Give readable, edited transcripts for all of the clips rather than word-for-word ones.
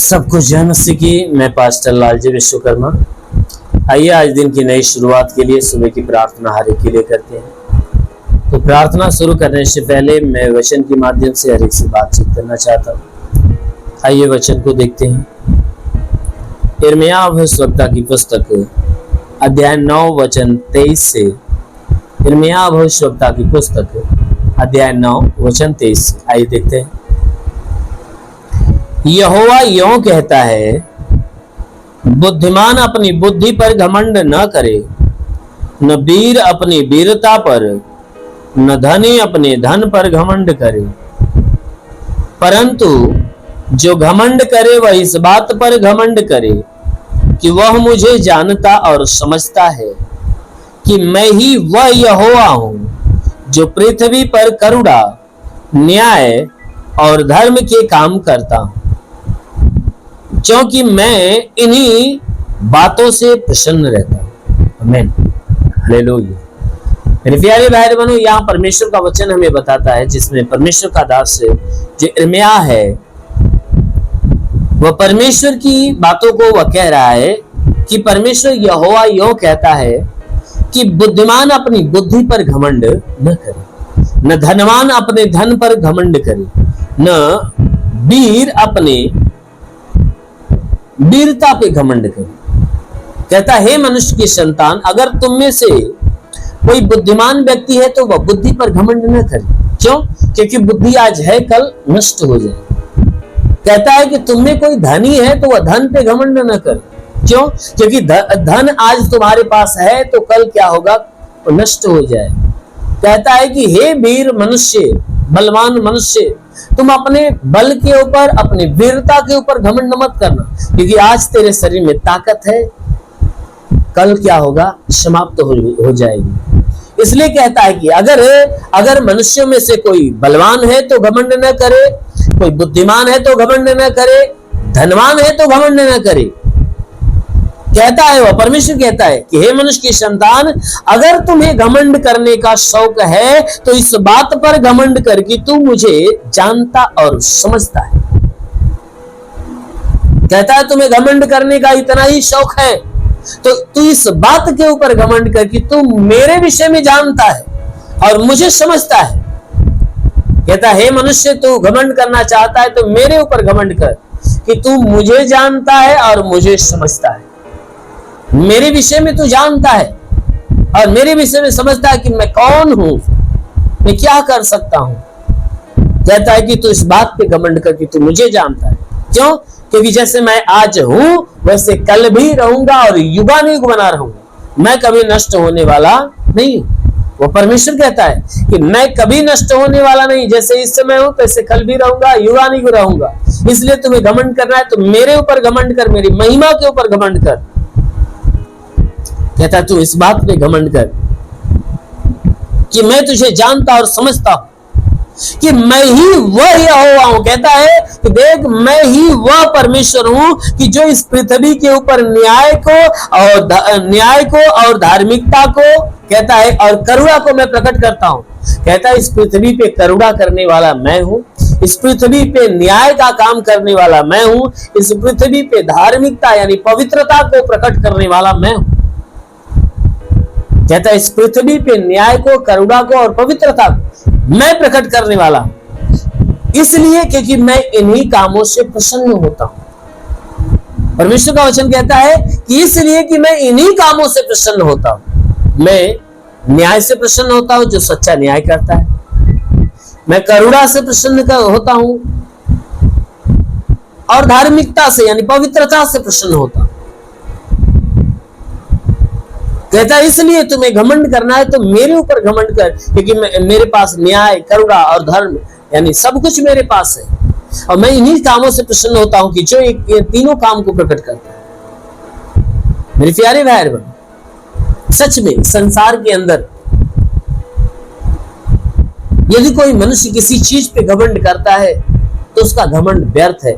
सबको जय मसीह की। मैं पास्टर लालजी विश्वकर्मा। आइए आज दिन की नई शुरुआत के लिए सुबह की प्रार्थना हर एक के लिए करते हैं। तो प्रार्थना शुरू करने से पहले मैं वचन के माध्यम से हर एक से बातचीत करना चाहता हूँ। आइए वचन को देखते हैं। यिर्मयाह भविष्यवक्ता की पुस्तक अध्याय 9 वचन 23 से। यिर्मयाह भविष्यवक्ता की पुस्तक अध्याय 9 वचन 23 से। आइए देखते हैं। यहोवा यों कहता है, बुद्धिमान अपनी बुद्धि पर घमंड न करे, न वीर अपनी वीरता पर, न धनी अपने धन पर घमंड करे, परंतु जो घमंड करे वह इस बात पर घमंड करे कि वह मुझे जानता और समझता है कि मैं ही वह यहोवा हूं जो पृथ्वी पर करुणा, न्याय और धर्म के काम करता हूं, क्योंकि मैं इन्हीं बातों से प्रसन्न रहता हूं। आमीन, हालेलुया। मेरे प्यारे भाई बहनों, यहाँ परमेश्वर का वचन हमें बताता है, जिसमें परमेश्वर का दास जो यिर्मयाह है वह परमेश्वर की बातों को वह कह रहा है कि परमेश्वर यहोवा यों कहता है कि बुद्धिमान अपनी बुद्धि पर घमंड न करे, न धनवान अपने धन पर घमंड करे, न वीर अपने वीरता पे घमंड करे। कहता है, मनुष्य की संतान, अगर तुम में से कोई बुद्धिमान व्यक्ति है तो वह बुद्धि पर घमंड न करे। क्यों? क्योंकि बुद्धि आज है, कल नष्ट हो जाए। कहता है कि तुम में कोई धनी है तो वह धन पे घमंड न करे। क्यों? क्योंकि धन आज तुम्हारे पास है तो कल क्या होगा? वो नष्ट हो जाए। कहता है कि हे वीर मनुष्य, बलवान मनुष्य, तुम अपने बल के ऊपर, अपनी वीरता के ऊपर घमंड मत करना, क्योंकि आज तेरे शरीर में ताकत है, कल क्या होगा? समाप्त हो जाएगी। इसलिए कहता है कि अगर मनुष्यों में से कोई बलवान है तो घमंड न करे, कोई बुद्धिमान है तो घमंड न करे, धनवान है तो घमंड न करे। कहता है, वह परमेश्वर कहता है कि हे मनुष्य की संतान, अगर तुम्हें घमंड करने का शौक है तो इस बात पर घमंड कर कि तू मुझे जानता और समझता है। कहता है, तुम्हें घमंड करने का इतना ही शौक है तो तू इस बात के ऊपर घमंड कर कि तू मेरे विषय में जानता है और मुझे समझता है। कहता है, हे मनुष्य, तू घमंड करना चाहता है तो मेरे ऊपर घमंड कर कि तू मुझे जानता है और मुझे समझता है। मेरे विषय में तू जानता है और मेरे विषय में समझता है कि मैं कौन हूं, मैं क्या कर सकता हूं। कहता है कि तू इस बात पे घमंड कर कि तू मुझे जानता है। क्यों? क्योंकि जैसे मैं आज हूं वैसे कल भी रहूंगा और युगानुयुग बना रहूंगा। मैं कभी नष्ट होने वाला नहीं। वो परमेश्वर कहता है कि मैं कभी नष्ट होने वाला नहीं, जैसे इस समय हूं तैसे कल भी रहूंगा, युगानुयुग रहूंगा। इसलिए तुम्हें घमंड करना है तो मेरे ऊपर घमंड कर, मेरी महिमा के ऊपर घमंड कर। कहता तू इस बात पे घमंड कर कि मैं तुझे जानता और समझता हूं कि मैं ही वह यहोवा हूं। कहता है कि देख, मैं ही वह परमेश्वर हूं कि जो इस पृथ्वी के ऊपर न्याय को और धार्मिकता को, कहता है, और करुणा को मैं प्रकट करता हूं। कहता है, इस पृथ्वी पे करुणा करने वाला मैं हूं, इस पृथ्वी पे न्याय का काम करने वाला मैं हूं, इस पृथ्वी पे धार्मिकता यानी पवित्रता को प्रकट करने वाला मैं हूं। कहता है, इस पृथ्वी पे न्याय को, करुणा को और पवित्रता को मैं प्रकट करने वाला हूं। इसलिए क्योंकि मैं इन्हीं कामों से प्रसन्न होता हूं। परमेश्वर का वचन कहता है कि इसलिए कि मैं इन्हीं कामों से प्रसन्न होता हूं। मैं न्याय से प्रसन्न होता हूं, जो सच्चा न्याय करता है। मैं करुणा से प्रसन्न होता हूं और धार्मिकता से यानी पवित्रता से प्रसन्न होता हूं। कहता है, इसलिए तुम्हें घमंड करना है तो मेरे ऊपर घमंड कर, क्योंकि मेरे पास न्याय, करुणा और धर्म यानी सब कुछ मेरे पास है, और मैं इन्हीं कामों से प्रसन्न होता हूं कि जो ये तीनों काम को प्रकट करता है। मेरे प्यारे भाई बहन, सच में संसार के अंदर यदि कोई मनुष्य किसी चीज पे घमंड करता है तो उसका घमंड व्यर्थ है,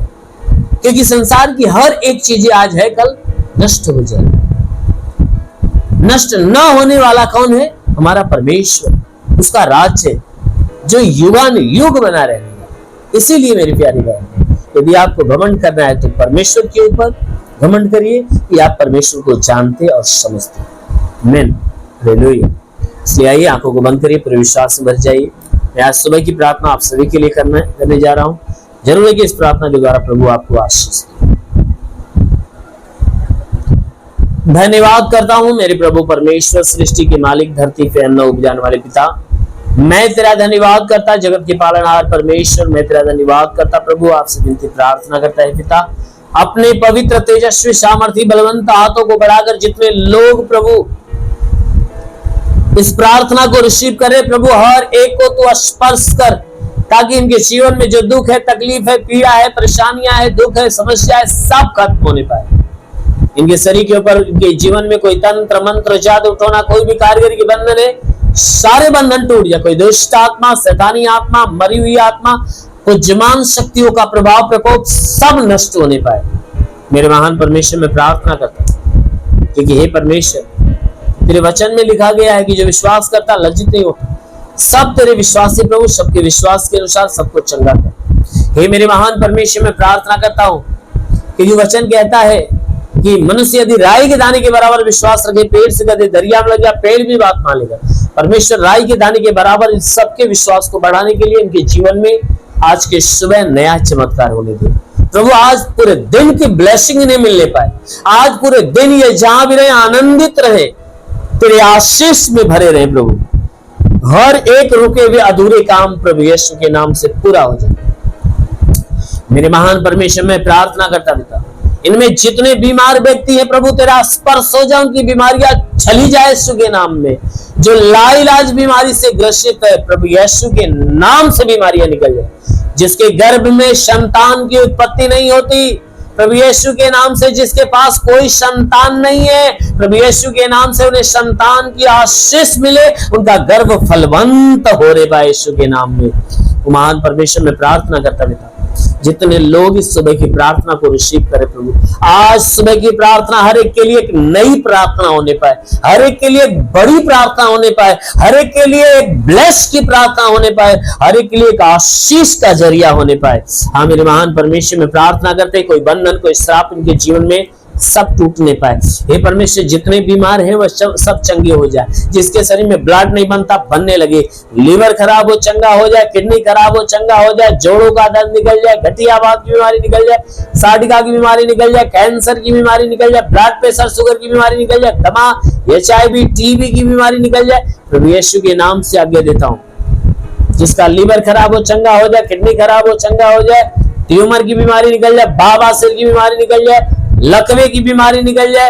क्योंकि संसार की हर एक चीज आज है, कल नष्ट हो जाएगी। नष्ट न होने वाला कौन है? हमारा परमेश्वर, उसका राज्य जो युगानुयुग बना रहेगा। इसीलिए मेरी प्यारी बहन, यदि आपको घमंड करना है तो परमेश्वर के ऊपर घमंड करिए कि आप परमेश्वर को जानते और समझते। आमीन, हालेलुया। इसलिए आइए आंखों को बंद करिए, पूरे विश्वास से भर जाइए। मैं आज सुबह की प्रार्थना आप सभी के लिए करने जा रहा हूँ। जरूर है कि इस प्रार्थना के द्वारा प्रभु आपको आशीष दे। धन्यवाद करता हूँ मेरे प्रभु परमेश्वर, सृष्टि के मालिक, धरती पे अन्न उपजाने वाले पिता। मैं तेरा धन्यवाद करता, जगत के पालनहार परमेश्वर, मैं तेरा धन्यवाद करता प्रभु। आपसे विनती प्रार्थना करता है पिता, अपने पवित्र तेजस्वी सामर्थी बलवंत हाथों को बढ़ाकर जितने लोग प्रभु इस प्रार्थना को रिसीव करे प्रभु, हर एक को तू स्पर्श कर, ताकि इनके जीवन में जो दुख है, तकलीफ है, पीड़ा है, परेशानियां है, दुख है, समस्या है, सब खत्म होने पाए। इनके शरीर के ऊपर, इनके जीवन में कोई तंत्र मंत्र जादू टोना, कोई भी कारीगरी के बंधन है, सारे बंधन टूट जाए। कोई दुष्ट आत्मा, शैतानी आत्मा, मरी हुई आत्मा, कोई जमान शक्तियों का प्रभाव प्रकोप सब नष्ट होने पाए। मेरे महान परमेश्वर में प्रार्थना करता हूं, क्योंकि हे परमेश्वर, तेरे वचन में लिखा गया है कि जो विश्वास करता लज्जित नहीं होता। सब तेरे विश्वास से प्रभु, सबके विश्वास के अनुसार सबको चंगा कर। हे मेरे महान परमेश्वर में प्रार्थना करता हूं, क्योंकि वचन कहता है कि मनुष्य यदि राई के दाने के बराबर विश्वास रखे, पेड़ से कदे दरिया में लग गया, पेड़ भी बात मान लेगा। परमेश्वर राई के दाने के बराबर इन सबके विश्वास को बढ़ाने के लिए इनके जीवन में आज के सुबह नया चमत्कार होने दे प्रभु। आज पूरे दिन की ब्लेसिंग इन्हें मिलने पाए। आज पूरे दिन ये जहां भी रहे आनंदित रहे, तेरे आशीष में भरे रहे प्रभु। हर एक रुके हुए अधूरे काम प्रभु यीशु के नाम से पूरा हो जाए। मेरे महान परमेश्वर में प्रार्थना करता पिता, इनमें जितने बीमार व्यक्ति हैं प्रभु, तेरा स्पर्श हो जाए, उनकी बीमारियां चली जाए यीशु के नाम में। जो लाइलाज बीमारी से ग्रसित है प्रभु यीशु के नाम से बीमारियां निकल जाए। जिसके गर्भ में संतान की उत्पत्ति नहीं होती प्रभु यीशु के नाम से, जिसके पास कोई संतान नहीं है प्रभु यीशु के नाम से उन्हें संतान की आशीष मिले, उनका गर्भ फलवंत हो रे बा यीशु के नाम में। महान परमेश्वर में प्रार्थना करता पिता, जितने लोग इस सुबह की प्रार्थना को रिसीव करे प्रभु, आज सुबह की प्रार्थना हर एक के लिए एक नई प्रार्थना होने पाए, हर एक के लिए एक बड़ी प्रार्थना होने पाए, हर एक के लिए एक ब्लेस की प्रार्थना होने पाए, हर एक के लिए एक आशीष का जरिया होने पाए। हाँ मेरे महान परमेश्वर में प्रार्थना करते, कोई बंधन, कोई श्राप इनके जीवन में सब टूटने पाए। हे परमेश्वर, जितने बीमार हैं वह सब चंगे हो जाए। जिसके शरीर में ब्लड नहीं बनता बनने लगे, लीवर खराब हो चंगा हो जाए, किडनी खराब हो चंगा हो जाए, जोड़ों का दर्द निकल जाए, गठियावात की बीमारी निकल जाए, साडिका की बीमारी निकल जाए, कैंसर की बीमारी निकल जाए, ब्लड प्रेशर शुगर की बीमारी निकल जाए, दमा HIV TB की बीमारी निकल जाए। प्रभु यीशु के नाम से आज्ञा देता हूँ, जिसका लीवर खराब हो चंगा हो जाए, किडनी खराब हो चंगा हो जाए, ट्यूमर की बीमारी निकल जाए, बाबासिर की बीमारी निकल जाए, लकवे की बीमारी निकल जाए,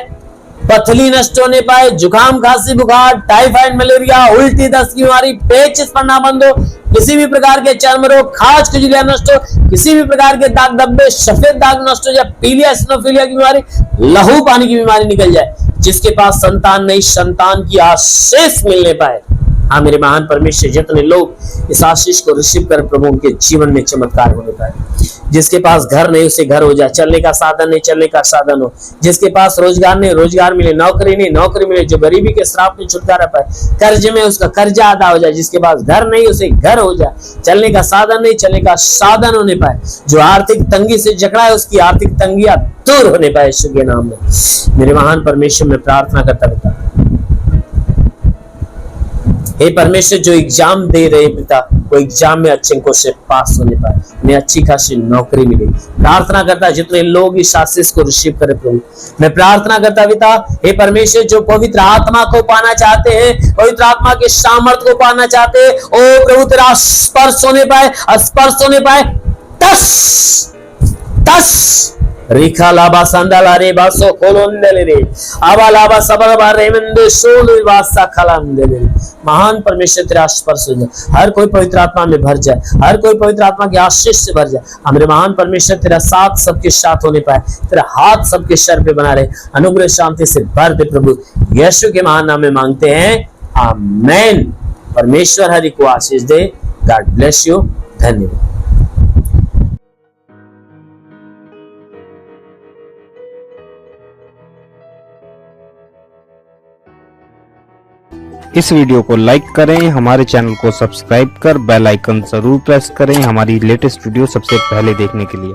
पथली नष्ट होने पाए, जुकाम खांसी बुखार, टाइफाइड मलेरिया, उल्टी दस्त की बीमारी, पेचिश पड़ना बंद हो, किसी भी प्रकार के चर्म रोग, खाज खुजलियां नष्ट हो, किसी भी प्रकार के दाग धब्बे, सफेद दाग नष्ट हो जाए, पीलिया स्नोफिलिया की बीमारी, लहू पानी की बीमारी निकल जाए। जिसके पास संतान नहीं, संतान की आशीष मिलने पाए। हाँ मेरे महान परमेश्वर, जितने लोग इस आशीष को रिसीव कर प्रभु, उनके जीवन में चमत्कार होने पाए। जिसके पास घर नहीं उसे घर हो जाए, चलने का साधन नहीं चलने का साधन हो, जिसके पास रोजगार नहीं रोजगार मिले, नौकरी नहीं नौकरी मिले, जो गरीबी के श्राप में छुटकारा पाए, कर्ज में उसका कर्जा अदा हो जाए, जिसके पास घर नहीं उसे घर हो जाए, चलने का साधन नहीं चलने का साधन होने पाए, जो आर्थिक तंगी से जकड़ा है उसकी आर्थिक तंगियां दूर होने पाए यीशु के नाम में। मेरे महान परमेश्वर में प्रार्थना करता पिता, हे परमेश्वर, जो एग्जाम दे रहे पिता, वो एग्जाम में अच्छे अंकों से पास होने पाए, उन्हें अच्छी खासी नौकरी मिले। प्रार्थना करता जितने लोग इस आशीष को रिसीव करे प्रभु, मैं प्रार्थना करता पिता, हे परमेश्वर, जो पवित्र आत्मा को पाना चाहते हैं, पवित्र आत्मा के सामर्थ्य को पाना चाहते हैं, ओ प्रभु तेरा स्पर्श होने पाए, स्पर्श होने पाए। टस टस रिखा लाबा संदाला रे बासो कोलोंदले रे आवा लाबा सबरबा रेमंदे सोलु वासा खलांदले। महान परमेश्वर तेरा स्पर्श हो जाए, हर कोई पवित्र आत्मा में भर जाए, हर कोई पवित्र आत्मा के आशीष से भर जाए। हमारे महान परमेश्वर तेरा साथ सबके साथ होने पाए, तेरा हाथ सबके सर पे बना रहे, अनुग्रह शांति से भर दे प्रभु, यीशु के महान नाम में मांगते हैं, आमेन। परमेश्वर हरि को आशीष दे। God bless you. धन्यवाद। इस वीडियो को लाइक करें, हमारे चैनल को सब्सक्राइब कर बेल आइकन जरूर प्रेस करें हमारी लेटेस्ट वीडियो सबसे पहले देखने के लिए।